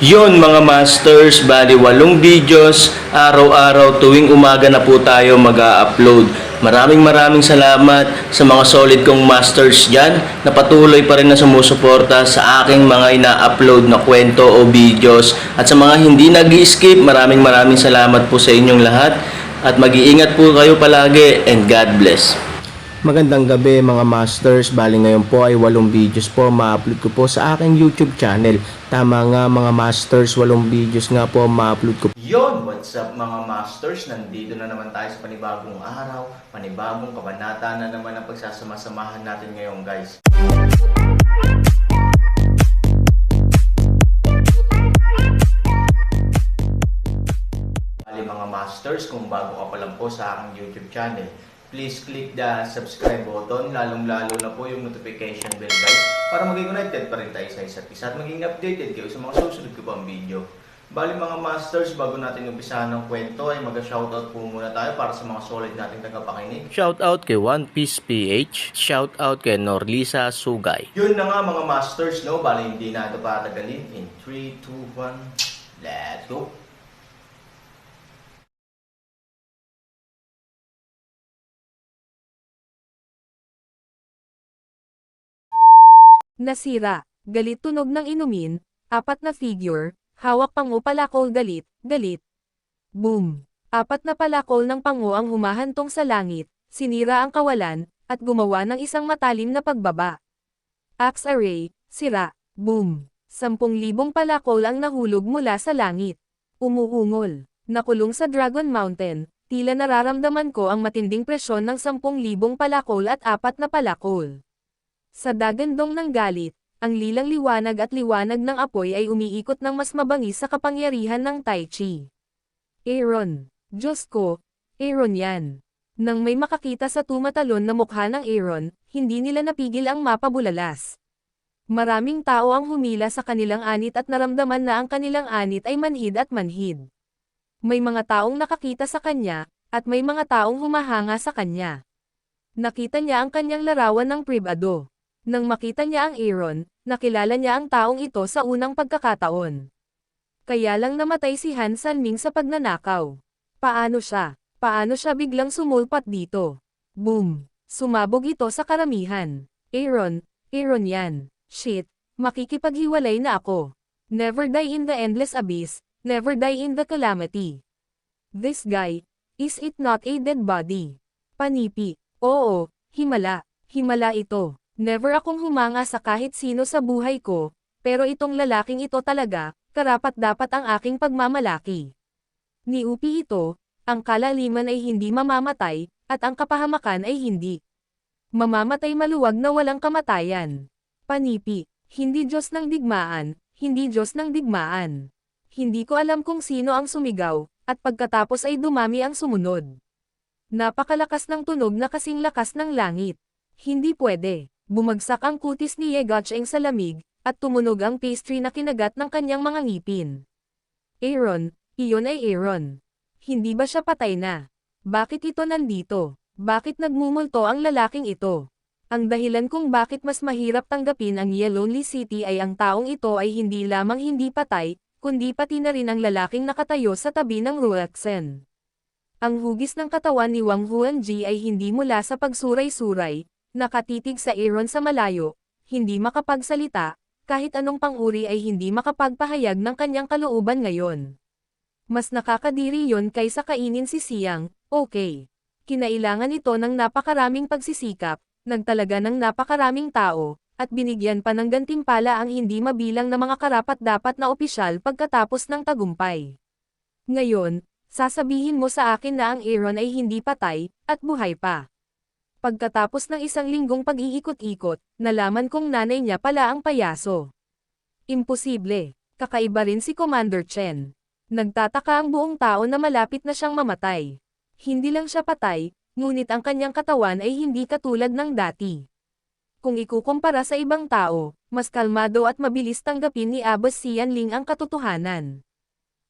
Yon mga masters, bali 8 videos, araw-araw tuwing umaga na po tayo mag-a-upload. Maraming salamat sa mga solid kong masters dyan na patuloy pa rin na sumusuporta sa aking mga ina-upload na kwento o videos. At sa mga hindi nag-skip, maraming salamat po sa inyong lahat. At mag-iingat po kayo palagi and God bless. Magandang gabi mga masters, bali ngayon po ay 8 videos po ma-upload ko po sa aking YouTube channel. Tama nga mga masters, 8 videos nga po ma-upload ko. Yon, what's up mga masters? Nandito na naman tayo sa panibagong araw, panibagong kabanata na naman ang pagsasama-samahan natin ngayon guys. Bali mga masters, kung bago ka pa lang po sa aking YouTube channel, please click the subscribe button, lalong-lalo na po yung notification bell guys, para maging connected pa rin tayo sa isa't isa at maging updated kayo sa mga susunod ko pang video. Bali mga masters, bago natin umpisahan ng kwento ay mag-shoutout po muna tayo para sa mga solid nating tagapakinig. Shoutout kay One Piece PH, shoutout kay Norlisa Sugay. Yun na nga mga masters, no? Bali hindi na ito patagalin. In 3, 2, 1, let's go! Nasira, galit tunog ng inumin, 4 na figure, hawak pango palakol galit, galit. Boom! 4 na palakol ng pango ang humahantong sa langit, sinira ang kawalan, at gumawa ng isang matalim na pagbaba. Axe array, sira, boom! 10,000 palakol ang nahulog mula sa langit. Umuungol, nakulong sa Dragon Mountain, tila nararamdaman ko ang matinding presyon ng 10,000 palakol at 4 na palakol. Sa dagandong ng galit, ang lilang liwanag at liwanag ng apoy ay umiikot ng mas mabangis sa kapangyarihan ng Tai Chi. Aaron, Diyos ko, Aaron yan. Nang may makakita sa tumatalon na mukha ng Aaron, hindi nila napigil ang mapabulalas. Maraming tao ang humila sa kanilang anit at naramdaman na ang kanilang anit ay manhid at manhid. May mga taong nakakita sa kanya, at may mga taong humahanga sa kanya. Nakita niya ang kanyang larawan ng pribado. Nang makita niya ang Aaron, nakilala niya ang taong ito sa unang pagkakataon. Kaya lang namatay si Han Sanming sa pagnanakaw. Paano siya? Paano siya biglang sumulpat dito? Boom! Sumabog ito sa karamihan. Aaron yan. Shit, makikipaghiwalay na ako. Never die in the endless abyss, never die in the calamity. This guy, is it not a dead body? Panipi, oo, himala ito. Never akong humanga sa kahit sino sa buhay ko, pero itong lalaking ito talaga, karapat-dapat ang aking pagmamalaki. Ni Upi ito, ang kalaliman ay hindi mamamatay, at ang kapahamakan ay hindi mamamatay maluwag na walang kamatayan. Panipi, hindi Diyos ng digmaan, hindi Diyos ng digmaan. Hindi ko alam kung sino ang sumigaw, at pagkatapos ay dumami ang sumunod. Napakalakas ng tunog na kasing lakas ng langit. Hindi pwede. Bumagsak ang kutis ni Ye Gacheng sa lamig, at tumunog ang pastry na kinagat ng kanyang mga ngipin. Aaron, iyon ay Aaron. Hindi ba siya patay na? Bakit ito nandito? Bakit nagmumulto ang lalaking ito? Ang dahilan kung bakit mas mahirap tanggapin ang Ye Lonely City ay ang taong ito ay hindi lamang hindi patay, kundi pati na rin ang lalaking nakatayo sa tabi ng Ruaksen. Ang hugis ng katawan ni Wang Huanji ay hindi mula sa pagsuray-suray, nakatitig sa Aaron sa malayo, hindi makapagsalita, kahit anong pang-uri ay hindi makapagpahayag ng kanyang kalooban ngayon. Mas nakakadiri yon kaysa kainin si Siang, okay. Kinailangan ito ng napakaraming pagsisikap, nagtalaga ng napakaraming tao, at binigyan pa ng gantimpala ang hindi mabilang na mga karapat-dapat na opisyal pagkatapos ng tagumpay. Ngayon, sasabihin mo sa akin na ang Aaron ay hindi patay, at buhay pa. Pagkatapos ng 1 linggong pag-iikot-ikot, nalaman kong nanay niya pala ang payaso. Imposible. Kakaiba rin si Commander Chen. Nagtataka ang buong tao na malapit na siyang mamatay. Hindi lang siya patay, ngunit ang kanyang katawan ay hindi katulad ng dati. Kung ikukumpara sa ibang tao, mas kalmado at mabilis tanggapin ni Abbas Sianling ang katotohanan.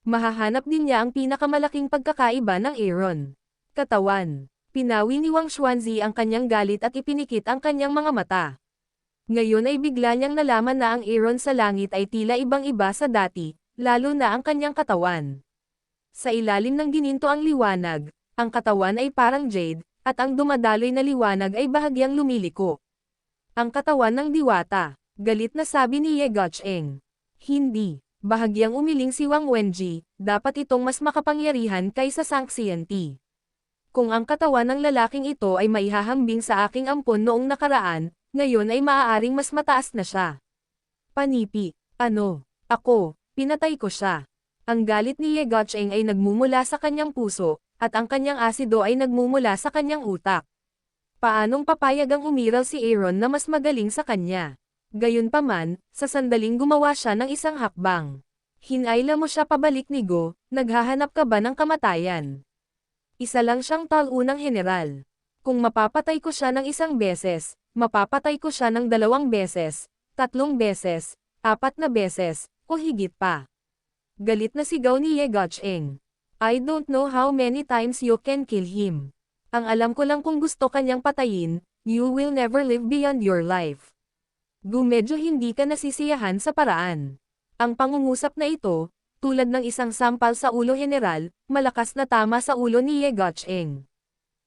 Mahahanap din niya ang pinakamalaking pagkakaiba ng Aaron. Katawan. Pinawi ni Wang Xuanzi ang kanyang galit at ipinikit ang kanyang mga mata. Ngayon ay bigla niyang nalaman na ang Aaron sa langit ay tila ibang-iba sa dati, lalo na ang kanyang katawan. Sa ilalim ng gininto ang liwanag, ang katawan ay parang jade, at ang dumadaloy na liwanag ay bahagyang lumiliko. Ang katawan ng diwata, galit na sabi ni Ye Gucheng. Hindi, bahagyang umiling si Wang Wenji, dapat itong mas makapangyarihan kaysa Sang Xianti. Kung ang katawan ng lalaking ito ay maihahambing sa aking ampon noong nakaraan, ngayon ay maaaring mas mataas na siya. Panipi, ano, ako, pinatay ko siya. Ang galit ni Ye Gucheng ay nagmumula sa kanyang puso, at ang kanyang asido ay nagmumula sa kanyang utak. Paanong papayag ang umiral si Aaron na mas magaling sa kanya? Gayunpaman, sa sandaling gumawa siya ng isang hakbang. Hinayla mo siya pabalik ni Go, naghahanap ka ba ng kamatayan? Isa lang siyang talunang general. Kung mapapatay ko siya ng isang beses, mapapatay ko siya ng 2 beses, 3 beses, 4 na beses, o higit pa. Galit na sigaw ni Ye Gucheng. I don't know how many times you can kill him. Ang alam ko lang kung gusto kanyang patayin, you will never live beyond your life. Medyo hindi ka nasisiyahan sa paraan. Ang pangungusap na ito, tulad ng isang sampal sa ulo general, malakas na tama sa ulo ni Ye Gucheng.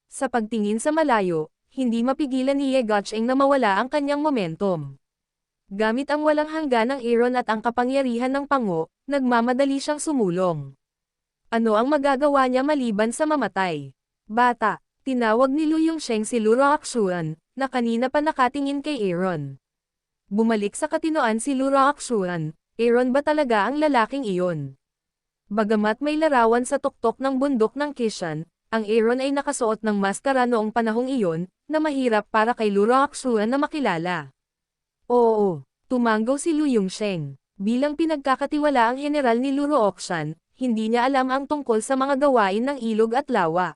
Sa pagtingin sa malayo, hindi mapigilan ni Ye Gucheng na mawala ang kanyang momentum. Gamit ang walang hangganang Aaron at ang kapangyarihan ng pango, nagmamadali siyang sumulong. Ano ang magagawa niya maliban sa mamatay? Bata, tinawag ni Lu Yongsheng si Lu Roakshuan, na kanina pa nakatingin kay Aaron. Bumalik sa katinoan si Lu Roakshuan. Aaron ba talaga ang lalaking iyon? Bagamat may larawan sa tuktok ng bundok ng Kishan, ang Aaron ay nakasuot ng maskara noong panahong iyon, na mahirap para kay Lu Roakshuan na makilala. Oo, tumanggaw si Lu Yongsheng. Bilang pinagkakatiwalaang general ni Lu Roakshan, hindi niya alam ang tungkol sa mga gawain ng ilog at lawa.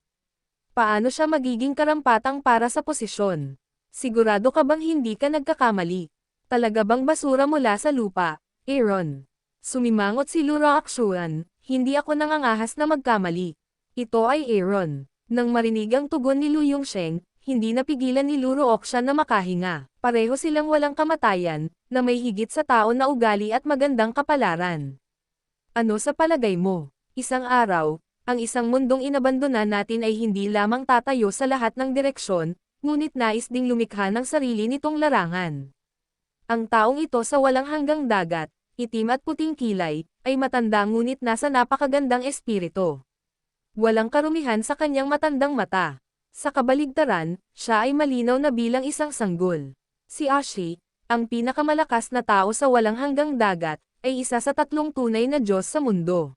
Paano siya magiging karampatang para sa posisyon? Sigurado ka bang hindi ka nagkakamali? Talaga bang basura mula sa lupa? Aaron. Sumimangot si Lu Roakshuan, hindi ako nangangahas na magkamali. Ito ay Aaron. Nang marinig ang tugon ni Lu Yongsheng, hindi napigilan ni Lu Roakshan na makahinga. Pareho silang walang kamatayan, na may higit sa tao na ugali at magandang kapalaran. Ano sa palagay mo? Isang araw, ang isang mundong inabandonan natin ay hindi lamang tatayo sa lahat ng direksyon, ngunit nais ding lumikha ng sarili nitong larangan. Ang taong ito sa walang hanggang dagat, itim at puting kilay, ay matanda ngunit nasa napakagandang espiritu. Walang karumihan sa kanyang matandang mata. Sa kabaligtaran, siya ay malinaw na bilang isang sanggol. Si Ashi, ang pinakamalakas na tao sa walang hanggang dagat, ay isa sa 3 tunay na Diyos sa mundo.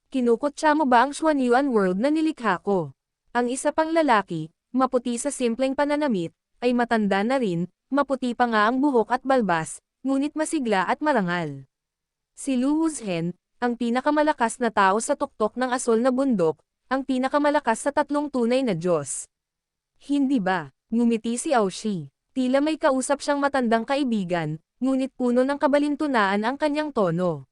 Kinukutya mo ba ang Xuanyuan world na nilikha ko? Ang isa pang lalaki, maputi sa simpleng pananamit, ay matanda na rin, maputi pa nga ang buhok at balbas, ngunit masigla at marangal. Si Lu Wuzhen, ang pinakamalakas na tao sa tuktok ng asol na bundok, ang pinakamalakas sa 3 tunay na Diyos. Hindi ba? Ngumiti si Aoshi. Tila may kausap siyang matandang kaibigan, ngunit puno ng kabalintunaan ang kanyang tono.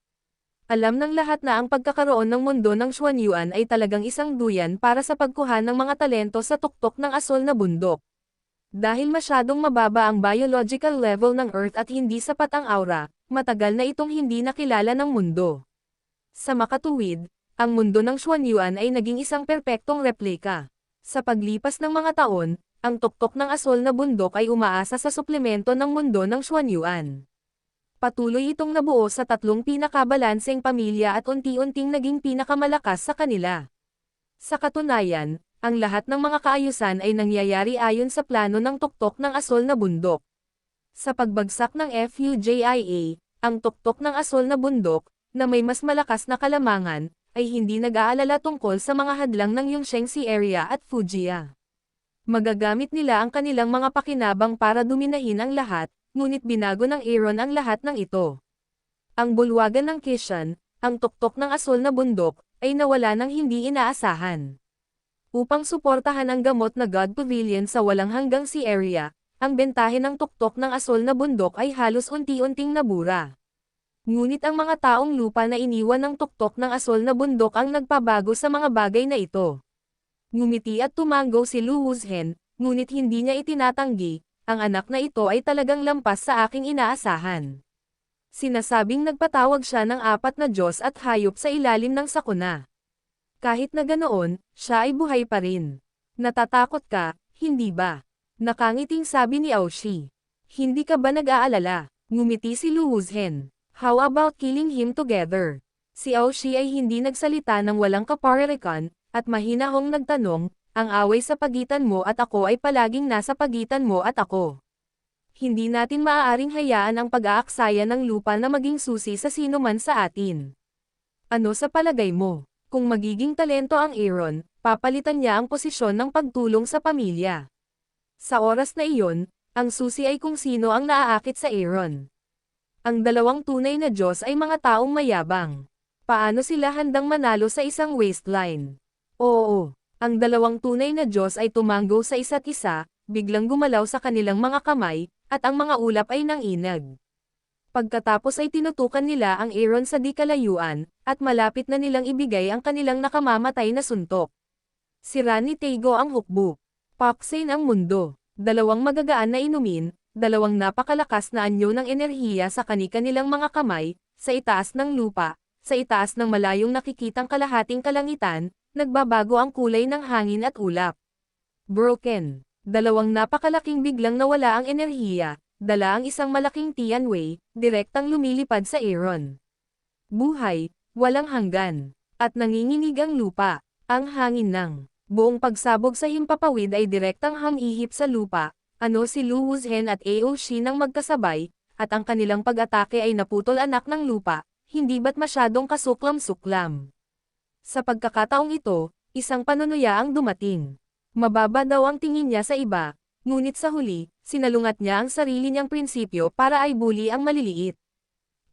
Alam ng lahat na ang pagkakaroon ng mundo ng Xuanyuan ay talagang isang duyan para sa pagkuha ng mga talento sa tuktok ng asol na bundok. Dahil masyadong mababa ang biological level ng Earth at hindi sapat ang aura, matagal na itong hindi nakilala ng mundo. Sa makatuwid, ang mundo ng Xuanyuan ay naging isang perpektong replika. Sa paglipas ng mga taon, ang tuktok ng asol na bundok ay umaasa sa suplemento ng mundo ng Xuanyuan. Patuloy itong nabuo sa 3 pinakabalanseng pamilya at unti-unting naging pinakamalakas sa kanila. Sa katunayan, ang lahat ng mga kaayusan ay nangyayari ayon sa plano ng tuktok ng asol na bundok. Sa pagbagsak ng FUJIA, ang tuktok ng asol na bundok, na may mas malakas na kalamangan, ay hindi nag-aalala tungkol sa mga hadlang ng Yongshengsi area at Fujian. Magagamit nila ang kanilang mga pakinabang para duminahin ang lahat, ngunit binago ng Aaron ang lahat ng ito. Ang bulwagan ng Kishan, ang tuktok ng asol na bundok, ay nawala ng hindi inaasahan. Upang suportahan ang gamot na God Pavilion sa walang hanggang sea area, ang bentahe ng tuktok ng asol na bundok ay halos unti-unting nabura. Ngunit ang mga taong lupa na iniwan ng tuktok ng asol na bundok ang nagpabago sa mga bagay na ito. Ngumiti at tumanggo si Lu Wuzhen, ngunit hindi niya itinatanggi, ang anak na ito ay talagang lampas sa aking inaasahan. Sinasabing nagpatawag siya ng 4 na Diyos at hayop sa ilalim ng sakuna. Kahit na ganoon, siya ay buhay pa rin. Natatakot ka, hindi ba? Nakangiting sabi ni Aoshi. Hindi ka ba nag-aalala? Ngumiti si Lu Wuzhen. How about killing him together? Si Aoshi ay hindi nagsalita ng walang kaparerikan, at mahinahong nagtanong, ang away sa pagitan mo at ako ay palaging nasa pagitan mo at ako. Hindi natin maaaring hayaan ang pag-aaksaya ng lupa na maging susi sa sino man sa atin. Ano sa palagay mo? Kung magiging talento ang Aaron, papalitan niya ang posisyon ng pagtulong sa pamilya. Sa oras na iyon, ang susi ay kung sino ang naaakit sa Aaron. Ang dalawang tunay na Diyos ay mga taong mayabang. Paano sila handang manalo sa isang waistline? Oo, ang dalawang tunay na Diyos ay tumanggo sa isa't isa, biglang gumalaw sa kanilang mga kamay, at ang mga ulap ay nanginag. Pagkatapos ay tinutukan nila ang Aaron sa di kalayuan, at malapit na nilang ibigay ang kanilang nakamamatay na suntok. Sira ni Teigo ang hukbo. Paksin ang mundo. Dalawang magagaan na inumin, dalawang napakalakas na anyo ng enerhiya sa kani-kanilang mga kamay, sa itaas ng lupa, sa itaas ng malayong nakikitang kalahating kalangitan, nagbabago ang kulay ng hangin at ulap. Broken. Dalawang napakalaking biglang nawala ang enerhiya, dala ang isang malaking Tianwei, direktang lumilipad sa Aaron. Buhay, walang hanggan, at nanginginig ang lupa, ang hangin ng buong pagsabog sa himpapawid ay direktang hamihip sa lupa, ano si Lu Wuzhen at Aoshi nang magkasabay, at ang kanilang pag-atake ay naputol anak ng lupa, hindi ba't masyadong kasuklam-suklam. Sa pagkakataong ito, isang panunuya ang dumating. Mababa daw ang tingin niya sa iba, ngunit sa huli, sinalungat niya ang sarili niyang prinsipyo para ay bully ang maliliit.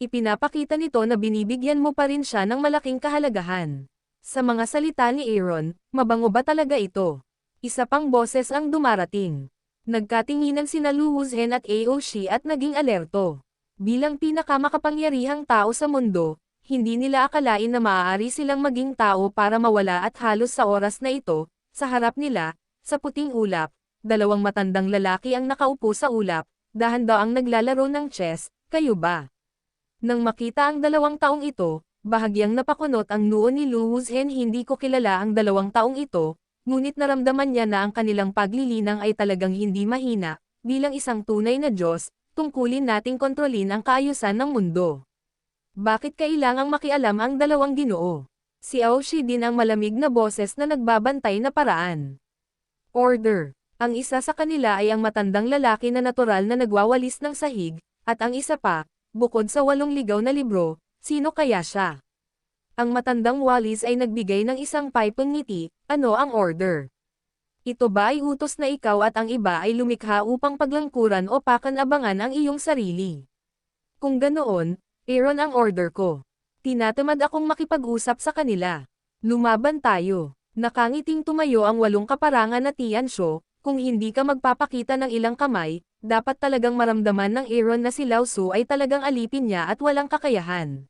Ipinapakita nito na binibigyan mo pa rin siya ng malaking kahalagahan. Sa mga salita ni Aaron, mabango ba talaga ito? Isa pang boses ang dumarating. Nagkatinginan sina Lu Wuzhen at Aoshi at naging alerto. Bilang pinakamakapangyarihang tao sa mundo, hindi nila akalain na maaari silang maging tao para mawala at halos sa oras na ito, sa harap nila, sa puting ulap, dalawang matandang lalaki ang nakaupo sa ulap, dahan-daang naglalaro ng chess, kayo ba? Nang makita ang dalawang taong ito, bahagyang napakunot ang noo ni Lu Wuzhen. Hindi ko kilala ang dalawang taong ito, ngunit naramdaman niya na ang kanilang paglilinang ay talagang hindi mahina, bilang isang tunay na Diyos, tungkulin nating kontrolin ang kaayusan ng mundo. Bakit kailangang makialam ang dalawang ginoo? Si Aoshi din ang malamig na boses na nagbabantay na paraan. Order. Ang isa sa kanila ay ang matandang lalaki na natural na nagwawalis ng sahig, at ang isa pa, bukod sa 8 ligaw na libro, sino kaya siya? Ang matandang walis ay nagbigay ng isang paipong ngiti, ano ang order? Ito ba ay utos na ikaw at ang iba ay lumikha upang paglangkuran o pakan-abangan ang iyong sarili? Kung ganoon, Aaron ang order ko. Tinatamad akong makipag-usap sa kanila. Lumaban tayo. Nakangiting tumayo ang 8 kaparangan na Tianshu. Kung hindi ka magpapakita ng ilang kamay, dapat talagang maramdaman ng Aaron na si Lao Su ay talagang alipin niya at walang kakayahan.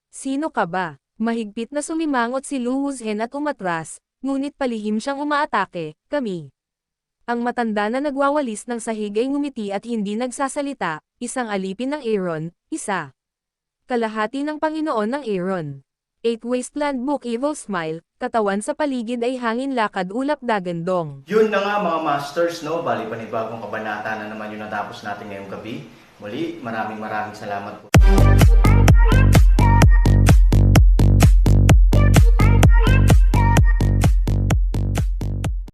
Sino ka ba? Mahigpit na sumimangot si Lu Wuzhen at umatras, ngunit palihim siyang umaatake, kami. Ang matanda na nagwawalis ng sahig ay ngumiti at hindi nagsasalita, isang alipin ng Aaron, isa. Kalahati ng Panginoon ng Aaron. 8 Wasteland Book Evil Smile, katawan sa paligid ay hangin lakad ulap dagandong. Yun na nga mga masters, no? Bali panibagong kabanata na naman yung natapos natin ngayong gabi. Muli, maraming salamat po.